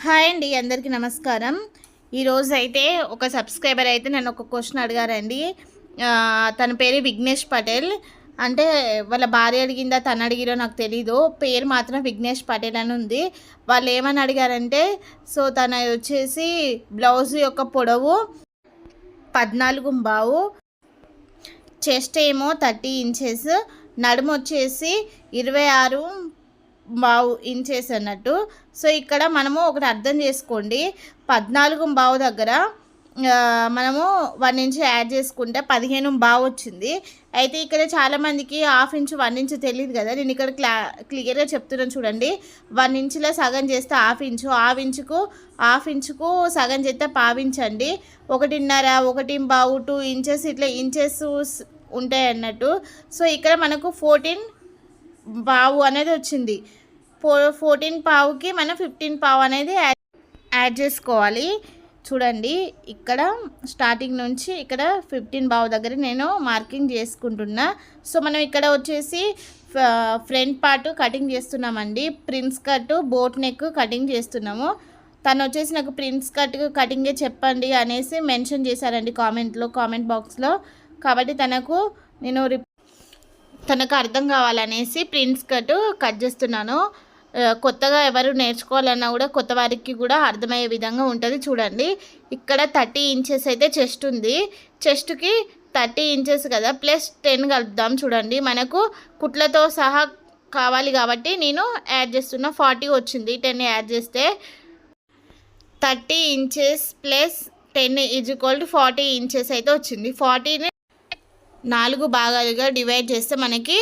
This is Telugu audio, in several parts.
హాయ్ అండి, అందరికీ నమస్కారం. ఈరోజు అయితే ఒక సబ్స్క్రైబర్ అయితే నన్ను ఒక క్వశ్చన్ అడిగారండి. తన పేరు విఘ్నేష్ పటేల్. అంటే వాళ్ళ భార్య అడిగిందా తను అడిగిరో నాకు తెలీదు. పేరు మాత్రం విఘ్నేష్ పటేల్ అని ఉంది. వాళ్ళు ఏమని అడిగారంటే, సో తన వచ్చేసి బ్లౌజ్ యొక్క పొడవు 14 చెస్ట్ ఏమో 30 ఇంచెస్, నడుము వచ్చేసి 26 ఇంచెస్ అన్నట్టు. సో ఇక్కడ మనము ఒకటి అర్థం చేసుకోండి, 14 దగ్గర మనము 1 ఇంచ్ యాడ్ చేసుకుంటే 15 వచ్చింది. అయితే ఇక్కడ చాలామందికి 1/2 ఇంచు 1 ఇంచు తెలియదు కదా. నేను ఇక్కడ క్లియర్గా చెప్తున్నాను చూడండి. 1 ఇంచులో సగం చేస్తే 1/2 ఇంచు, 1/2 ఇంచుకు సగం చేస్తే 1/2 ఇంచ్ అండి. 1.5, 1.5, 2 ఇంచెస్ ఇట్లా ఇంచెస్ ఉంటాయి అన్నట్టు. సో ఇక్కడ మనకు 14 అనేది వచ్చింది. 14 మనం 15 అనేది యాడ్ చేసుకోవాలి. చూడండి, ఇక్కడ స్టార్టింగ్ నుంచి ఇక్కడ 15 దగ్గర నేను మార్కింగ్ చేసుకుంటున్నా. సో మనం ఇక్కడ వచ్చేసి ఫ్రంట్ పార్ట్ కటింగ్ చేస్తున్నామండి. Prince cut, boat neck cutting చేస్తున్నాము. తను వచ్చేసి నాకు ప్రిన్స్ కట్ కటింగే చెప్పండి అనేసి మెన్షన్ చేశారండి కామెంట్ బాక్స్లో. కాబట్టి తనకు అర్థం కావాలనేసి ప్రిన్స్ కట్ చేస్తున్నాను. కొత్తగా ఎవరు నేర్చుకోవాలన్నా కూడా కొత్త వారికి కూడా అర్థమయ్యే విధంగా ఉంటుంది. చూడండి, ఇక్కడ 30 ఇంచెస్ అయితే చెస్ట్ ఉంది. చెస్ట్కి 30 ఇంచెస్ కదా, ప్లస్ 10 కలుపుదాం. చూడండి, మనకు కుట్లతో సహా కావాలి కాబట్టి నేను యాడ్ చేస్తున్నా. 40 వచ్చింది. 10 యాడ్ చేస్తే 30 ఇంచెస్ ప్లస్ 10 = 40 ఇంచెస్ అయితే వచ్చింది. 40ని 4 భాగాలుగా డివైడ్ చేస్తే మనకి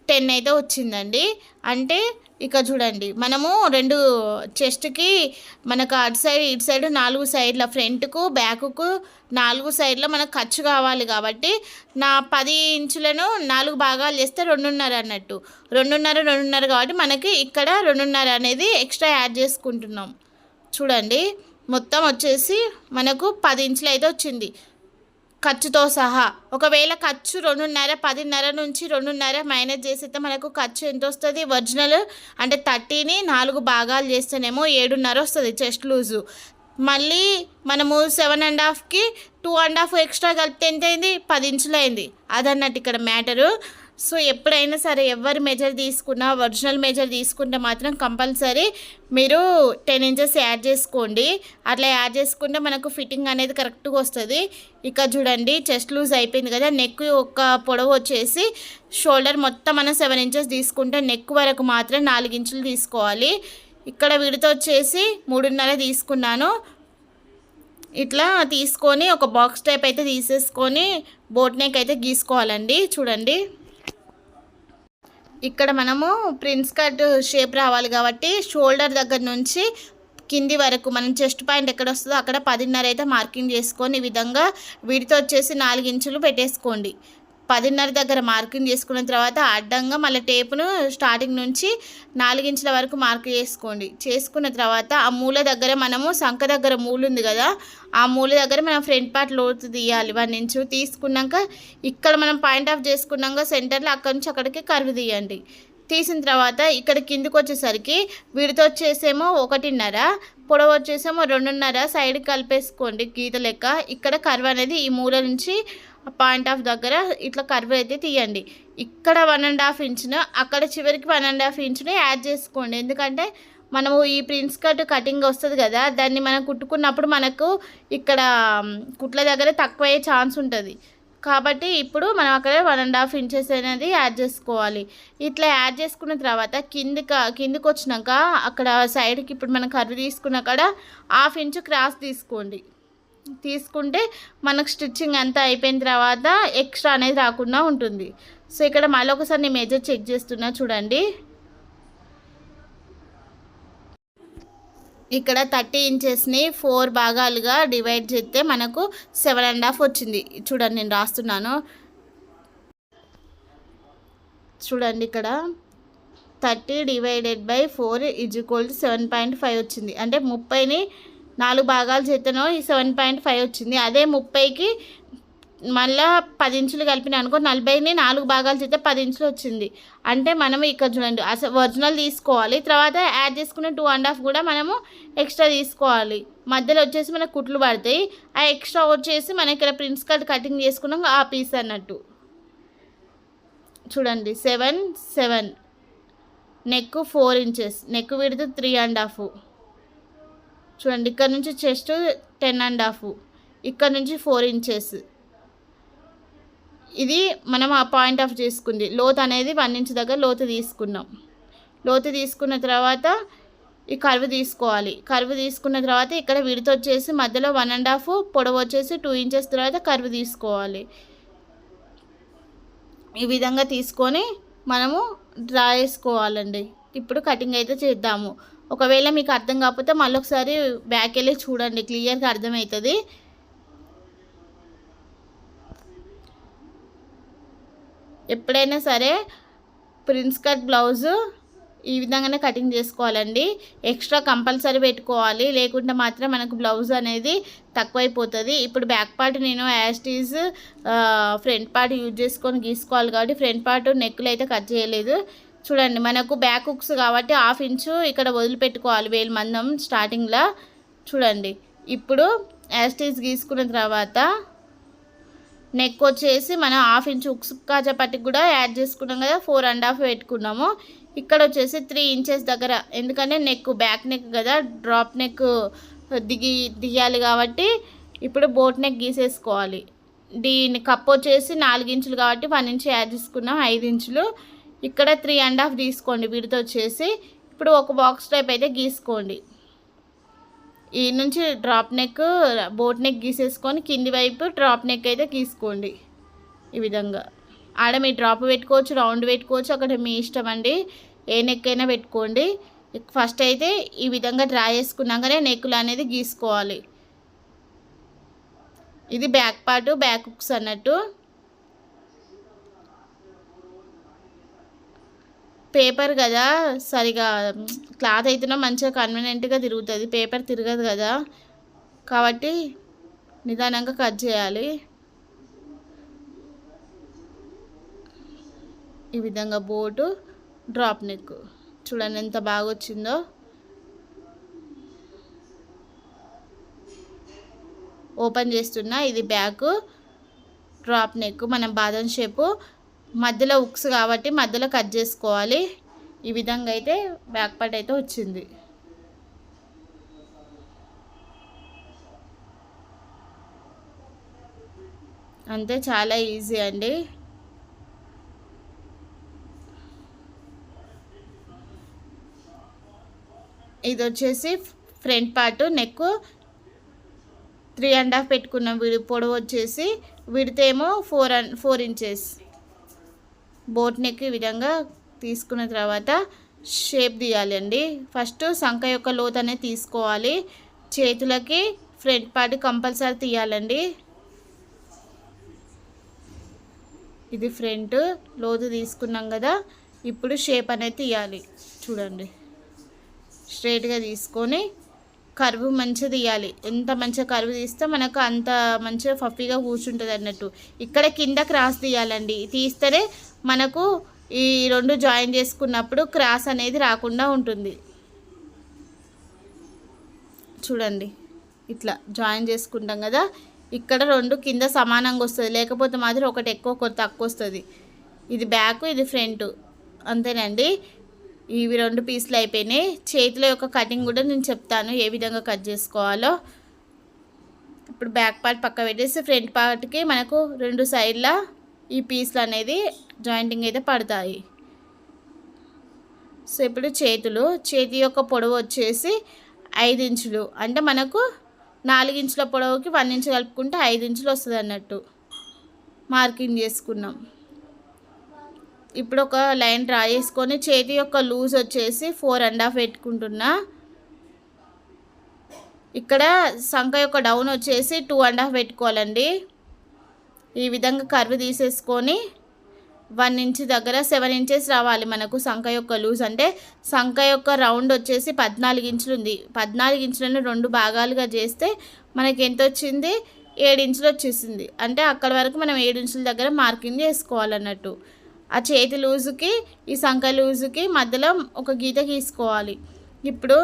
10 అయితే వచ్చిందండి. అంటే ఇక చూడండి, మనము 2 చెస్ట్కి మనకు అటు సైడ్ ఇటు సైడ్ 4 సైడ్ల ఫ్రంట్కు బ్యాక్కు 4 సైడ్లో మనకు ఖర్చు కావాలి కాబట్టి నా 10 ఇంచులను 4 భాగాలు చేస్తే 2.5 అన్నట్టు. 2.5 కాబట్టి మనకి ఇక్కడ 2.5 అనేది ఎక్స్ట్రా యాడ్ చేసుకుంటున్నాం. చూడండి, మొత్తం వచ్చేసి మనకు 10 ఇంచులు అయితే వచ్చింది ఖర్చుతో సహా. ఒకవేళ ఖర్చు 2.5, 10.5 నుంచి 2.5 మైనస్ చేస్తే మనకు ఖర్చు ఎంత వస్తుంది? ఒరిజినల్ అంటే 30ని 4 భాగాలు చేస్తేనేమో 7.5 వస్తుంది చెస్ట్ లూజు. మళ్ళీ మనము 7.5కి 2.5 ఎక్స్ట్రా కలిపితే ఎంత అయింది? 10 ఇంచులు అయింది. అదన్నట్టు ఇక్కడ మ్యాటరు. సో ఎప్పుడైనా సరే ఎవరు మెజర్ తీసుకున్నా ఒరిజినల్ మెజర్ తీసుకుంటే మాత్రం కంపల్సరీ మీరు 10 ఇంచెస్ యాడ్ చేసుకోండి. అట్లా యాడ్ చేసుకుంటే మనకు ఫిట్టింగ్ అనేది కరెక్ట్గా వస్తుంది. ఇక చూడండి, చెస్ట్ లూజ్ అయిపోయింది కదా. నెక్ ఒక పొడవు వచ్చేసి షోల్డర్ మొత్తం మనం 7 ఇంచెస్ తీసుకుంటే నెక్ వరకు మాత్రం 4 ఇంచులు తీసుకోవాలి. ఇక్కడ విడత వచ్చేసి 3.5 తీసుకున్నాను. ఇట్లా తీసుకొని ఒక బాక్స్ టైప్ అయితే తీసేసుకొని బోట్ నెక్ అయితే గీసుకోవాలండి. చూడండి, ఇక్కడ మనము ప్రిన్స్ కట్ షేప్ రావాలి కాబట్టి షోల్డర్ దగ్గర నుంచి కింది వరకు మనం చెస్ట్ పాయింట్ ఎక్కడ వస్తుందో అక్కడ 10.5 అయితే మార్కింగ్ చేసుకొని ఈ విధంగా వీటితో వచ్చేసి 4 ఇంచులు పెట్టేసుకోండి. 10.5 దగ్గర మార్కింగ్ చేసుకున్న తర్వాత అడ్డంగా మళ్ళీ టేపును స్టార్టింగ్ నుంచి 4 ఇంచుల వరకు మార్క్ చేసుకోండి. చేసుకున్న తర్వాత ఆ మూల దగ్గర మనము సంఖ దగ్గర మూల ఉంది కదా, ఆ మూల దగ్గర మనం ఫ్రంట్ పార్ట్ లోతు తీయాలి 1 ఇంచు. తీసుకున్నాక ఇక్కడ మనం పాయింట్ ఆఫ్ చేసుకున్నాక సెంటర్లో అక్కడి నుంచి అక్కడికి కర్వ్ తీయండి. తీసిన తర్వాత ఇక్కడ కిందికి వచ్చేసరికి వీడితో వచ్చేసేమో 1.5, పొడవు వచ్చేసేమో 2.5 సైడ్కి కలిపేసుకోండి గీత లెక్క. ఇక్కడ కర్వ్ అనేది ఈ మూల నుంచి పాయింట్ ఆఫ్ దగ్గర ఇట్లా కర్వ్ అయితే తీయండి. ఇక్కడ 1.5 ఇంచును అక్కడ చివరికి 1.5 ఇంచుని యాడ్ చేసుకోండి. ఎందుకంటే మనము ఈ ప్రిన్స్ కట్ కటింగ్ వస్తుంది కదా, దాన్ని మనం కుట్టుకున్నప్పుడు మనకు ఇక్కడ కుట్ల దగ్గర తక్కువ అయ్యే ఛాన్స్ ఉంటుంది. కాబట్టి ఇప్పుడు మనం అక్కడ 1.5 ఇంచెస్ అనేది యాడ్ చేసుకోవాలి. ఇట్లా యాడ్ చేసుకున్న తర్వాత కిందికి వచ్చినాక అక్కడ సైడ్కి ఇప్పుడు మనం కర్వ్ తీసుకున్న కాడ 1/2 ఇంచు క్రాస్ తీసుకోండి. తీసుకుంటే మనకు స్టిచ్చింగ్ అంతా అయిపోయిన తర్వాత ఎక్స్ట్రా అనేది రాకుండా ఉంటుంది. సో ఇక్కడ మళ్ళీ ఒకసారి నేను మెజర్ చెక్ చేస్తున్నా. చూడండి, ఇక్కడ 30 ఇంచెస్ని 4 భాగాలుగా డివైడ్ చేస్తే మనకు 7.5 వచ్చింది. చూడండి, నేను రాస్తున్నాను. చూడండి, ఇక్కడ 30 / 4 = 7.5 వచ్చింది. అంటే 30ని 4 భాగాలు చేతనో ఈ 7.5 వచ్చింది. అదే 30కి మళ్ళీ 10 ఇంచులు కలిపిన అనుకో 40ని 4 భాగాలు చేస్తే 10 ఇంచులు వచ్చింది. అంటే మనం ఇక్కడ చూడండి అసలు ఒరిజినల్ తీసుకోవాలి, తర్వాత యాడ్ చేసుకున్న 2.5 కూడా మనము ఎక్స్ట్రా తీసుకోవాలి. మధ్యలో వచ్చేసి మనకు కుట్లు పడతాయి. ఆ ఎక్స్ట్రా వచ్చేసి మనం ఇక్కడ ప్రిన్స్ కట్ కటింగ్ చేసుకున్నాం ఆ పీస్ అన్నట్టు. చూడండి 7 7, నెక్ 4 ఇంచెస్, నెక్ విడ్త్ 3.5. చూడండి ఇక్కడ నుంచి చెస్ట్ 10.5, ఇక్కడ నుంచి 4 ఇంచెస్. ఇది మనం ఆ పాయింట్ ఆఫ్ చేసుకుంది. లోతు అనేది 1 ఇంచ్ దగ్గర లోతు తీసుకున్నాం. లోతు తీసుకున్న తర్వాత ఈ కర్వ్ తీసుకోవాలి. కర్వ్ తీసుకున్న తర్వాత ఇక్కడ విడత వచ్చేసి మధ్యలో 1.5, పొడవు వచ్చేసి 2 ఇంచెస్ తర్వాత కర్వ్ తీసుకోవాలి. ఈ విధంగా తీసుకొని మనము డ్రా చేసుకోవాలండి. ఇప్పుడు కటింగ్ అయితే చేద్దాము. ఒకవేళ మీకు అర్థం కాకపోతే మళ్ళీ ఒకసారి బ్యాక్ వెళ్ళి చూడండి, క్లియర్గా అర్థమవుతుంది. ఎప్పుడైనా సరే ప్రిన్స్ కట్ బ్లౌజు ఈ విధంగానే కటింగ్ చేసుకోవాలండి. ఎక్స్ట్రా కంపల్సరీ పెట్టుకోవాలి, లేకుంటే మాత్రం మనకు బ్లౌజ్ అనేది తక్కువైపోతుంది. ఇప్పుడు బ్యాక్ పార్ట్ నేను యాస్టీజ్ ఫ్రంట్ పార్ట్ యూజ్ చేసుకొని గీసుకోవాలి కాబట్టి ఫ్రంట్ పార్ట్ నెక్లు అయితే కట్ చేయలేదు. చూడండి మనకు బ్యాక్ హుక్స్ కాబట్టి 1/2 ఇంచు ఇక్కడ వదిలిపెట్టుకోవాలి వేలు మందం స్టార్టింగ్లో. చూడండి ఇప్పుడు యాస్టీజ్ గీసుకున్న తర్వాత నెక్ వచ్చేసి మనం 1/2 ఇంచు హుక్స్ కాజా పట్టికి కూడా యాడ్ చేసుకున్నాం కదా, 4.5 పెట్టుకున్నాము. ఇక్కడ వచ్చేసి 3 ఇంచెస్ దగ్గర, ఎందుకంటే నెక్ బ్యాక్ నెక్ కదా, డ్రాప్ నెక్ దిగాలి కాబట్టి ఇప్పుడు బోట్ నెక్ గీసేసుకోవాలి. దీని కప్ వచ్చేసి 4 ఇంచులు కాబట్టి 1 ఇంచు యాడ్ చేసుకున్నాం, 5 ఇంచులు. ఇక్కడ 3.5 తీసుకోండి విడత వచ్చేసి. ఇప్పుడు ఒక బాక్స్ టైప్ అయితే గీసుకోండి. ఈ నుంచి డ్రాప్ నెక్ బోట్ నెక్ గీసేసుకొని కింది వైపు డ్రాప్ నెక్ అయితే గీసుకోండి. ఈ విధంగా ఆడ మీ డ్రాప్ పెట్టుకోవచ్చు, రౌండ్ పెట్టుకోవచ్చు, అక్కడ మీ ఇష్టం అండి, ఏ నెక్ అయినా పెట్టుకోండి. ఫస్ట్ అయితే ఈ విధంగా డ్రా చేసుకున్నాకనే నెక్కులు అనేది గీసుకోవాలి. ఇది బ్యాక్ పార్ట్, బ్యాక్ హుక్స్ అన్నట్టు. పేపర్ కదా సరిగా క్లాత్ అయితేనే మంచిగా కన్వీనియంట్గా తిరుగుతుంది, పేపర్ తిరగదు కదా, కాబట్టి నిదానంగా కట్ చేయాలి. ఈ విధంగా బోటు డ్రాప్ నెక్ చూడండి ఎంత బాగా వచ్చిందో. ఓపెన్ చేస్తున్నా, ఇది బ్యాక్ డ్రాప్ నెక్, మనం బాదం షేపు మధ్యలో హుక్స్ కాబట్టి మధ్యలో కట్ చేసుకోవాలి. ఈ విధంగా అయితే బ్యాక్ పార్ట్ అయితే వచ్చింది. అంతే, చాలా ఈజీ అండి. ఇది వచ్చేసి ఫ్రంట్ పార్ట్, నెక్ 3.5 పెట్టుకున్నాం. పొడవు వచ్చేసి విడితేమో 4 ఇంచెస్. బోట్ నెక్ ఈ విధంగా తీసుకున్న తర్వాత షేప్ తీయాలండి. ఫస్ట్ సంఖ యొక్క లోతు అనేది తీసుకోవాలి. చేతులకి ఫ్రంట్ పార్ట్ కంపల్సరీ తీయాలండి. ఇది ఫ్రంట్ లోతు తీసుకున్నాం కదా, ఇప్పుడు షేప్ అనేది తీయాలి. చూడండి స్ట్రైట్గా తీసుకొని కర్వ్ మంచిగా తీయాలి. ఎంత మంచిగా కర్వ్ తీస్తే మనకు అంత మంచిగా ఫఫీగా కూర్చుంటుంది అన్నట్టు. ఇక్కడ కింద క్రాస్ తీయాలండి, తీస్తేనే మనకు ఈ 2 జాయిన్ చేసుకున్నప్పుడు క్రాస్ అనేది రాకుండా ఉంటుంది. చూడండి ఇట్లా జాయిన్ చేసుకుంటాం కదా, ఇక్కడ 2 కింద సమానంగా వస్తుంది, లేకపోతే మాత్రం ఒకటి ఎక్కువ ఒకటి తక్కువ వస్తుంది. ఇది బ్యాక్, ఇది ఫ్రంట్, అంతేనండి. ఇవి 2 పీసులు అయిపోయినాయి. చేతుల యొక్క కటింగ్ కూడా నేను చెప్తాను ఏ విధంగా కట్ చేసుకోవాలో. ఇప్పుడు బ్యాక్ పార్ట్ పక్క పెట్టేసి ఫ్రంట్ పార్ట్కి మనకు 2 సైడ్ల ఈ పీసులు అనేది జాయింటింగ్ అయితే పడతాయి. సో ఇప్పుడు చేతి యొక్క పొడవు వచ్చేసి 5 ఇంచులు, అంటే మనకు 4 ఇంచుల పొడవుకి 1 ఇంచు కలుపుకుంటే 5 ఇంచులు వస్తుంది అన్నట్టు మార్కింగ్ చేసుకున్నాం. ఇప్పుడు ఒక లైన్ డ్రా చేసుకొని చేతి యొక్క లూజ్ వచ్చేసి 4.5 పెట్టుకుంటున్నా. ఇక్కడ సంఖ యొక్క డౌన్ వచ్చేసి 2.5 పెట్టుకోవాలండి. ఈ విధంగా కర్వ్ తీసేసుకొని 1 ఇంచ్ దగ్గర 7 ఇంచెస్ రావాలి మనకు సంఖ యొక్క లూజ్. అంటే సంఖ యొక్క రౌండ్ వచ్చేసి 14 ఇంచులు ఉంది. 14 ఇంచులను 2 భాగాలుగా చేస్తే మనకి ఎంత వచ్చింది, 7 ఇంచులు వచ్చేసింది. అంటే అక్కడ వరకు మనం 7 ఇంచుల దగ్గర మార్కింగ్ చేసుకోవాలన్నట్టు. ఆ చేతి లూజుకి ఈ సంక లూజుకి మధ్యలో ఒక గీత గీసుకోవాలి. ఇప్పుడు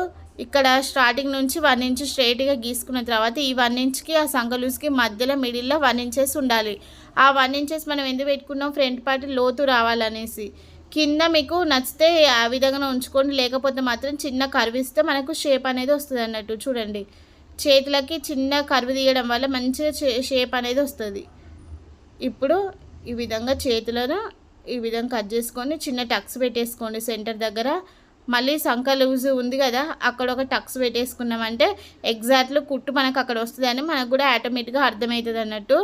ఇక్కడ స్టార్టింగ్ నుంచి 1 ఇంచ్ స్ట్రైట్గా గీసుకున్న తర్వాత ఈ 1 ఇంచ్కి ఆ సంక లూజ్కి మధ్యలో మిడిల్లో 1 ఇంచెస్ ఉండాలి. ఆ 1 ఇంచెస్ మనం ఎందుకు పెట్టుకున్నాం, ఫ్రంట్ పార్ట్ లోతు రావాలనేసి. కింద మీకు నచ్చితే ఆ విధంగా ఉంచుకోండి, లేకపోతే మాత్రం చిన్న కర్వ్ ఇస్తే మనకు షేప్ అనేది వస్తుంది అన్నట్టు. చూడండి, చేతులకి చిన్న కర్వ్ తీయడం వల్ల మంచిగా షేప్ అనేది వస్తుంది. ఇప్పుడు ఈ విధంగా చేతులను ఈ విధంగా కట్ చేసుకొని చిన్న టక్స్ పెట్టేసుకోండి సెంటర్ దగ్గర. మళ్ళీ సంక లూజ్ ఉంది కదా, అక్కడ ఒక టక్స్ పెట్టేసుకున్నామంటే ఎగ్జాక్ట్లీ కుట్టు మనకు అక్కడ వస్తుందని మనకు కూడా ఆటోమేటిక్గా అర్థమవుతుంది అన్నట్టు.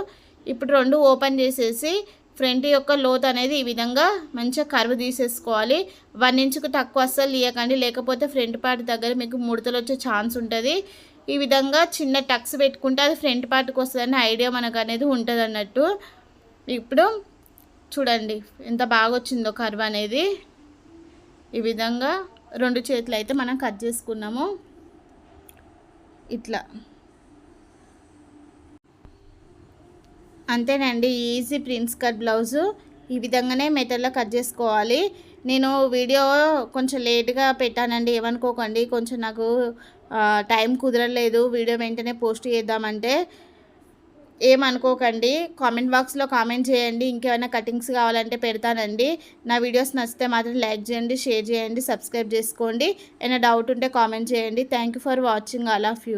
ఇప్పుడు 2 ఓపెన్ చేసేసి ఫ్రంట్ యొక్క లోత్ అనేది ఈ విధంగా మంచిగా కర్వ్ తీసేసుకోవాలి. 1 ఇంచుకు తక్కువ అస్సలు తీయకండి, లేకపోతే ఫ్రంట్ పార్ట్ దగ్గర మీకు ముడతలు వచ్చే ఛాన్స్ ఉంటుంది. ఈ విధంగా చిన్న టక్స్ పెట్టుకుంటే అది ఫ్రంట్ పార్ట్కి వస్తుందని ఐడియా మనకు అనేది ఉంటుంది అన్నట్టు. ఇప్పుడు చూడండి ఎంత బాగా వచ్చిందో కర్వ్ అనేది. ఈ విధంగా 2 చేతులు అయితే మనం కట్ చేసుకున్నాము. ఇట్లా అంతేనండి, ఈజీ ప్రిన్స్ కట్ బ్లౌజు. ఈ విధంగానే మెథడ్లో కట్ చేసుకోవాలి. నేను వీడియో కొంచెం లేట్గా పెట్టానండి, ఏమనుకోకండి. కొంచెం నాకు టైం కుదరలేదు వీడియో వెంటనే పోస్ట్ చేద్దామంటే, ఏమనుకోకండి. కామెంట్ బాక్స్లో కామెంట్ చేయండి, ఇంకేమైనా కటింగ్స్ కావాలంటే పెడతానండి. నా వీడియోస్ నచ్చితే మాత్రం లైక్ చేయండి, షేర్ చేయండి, సబ్స్క్రైబ్ చేసుకోండి. ఏమైనా డౌట్ ఉంటే కామెంట్ చేయండి. Thank you for watching all of you.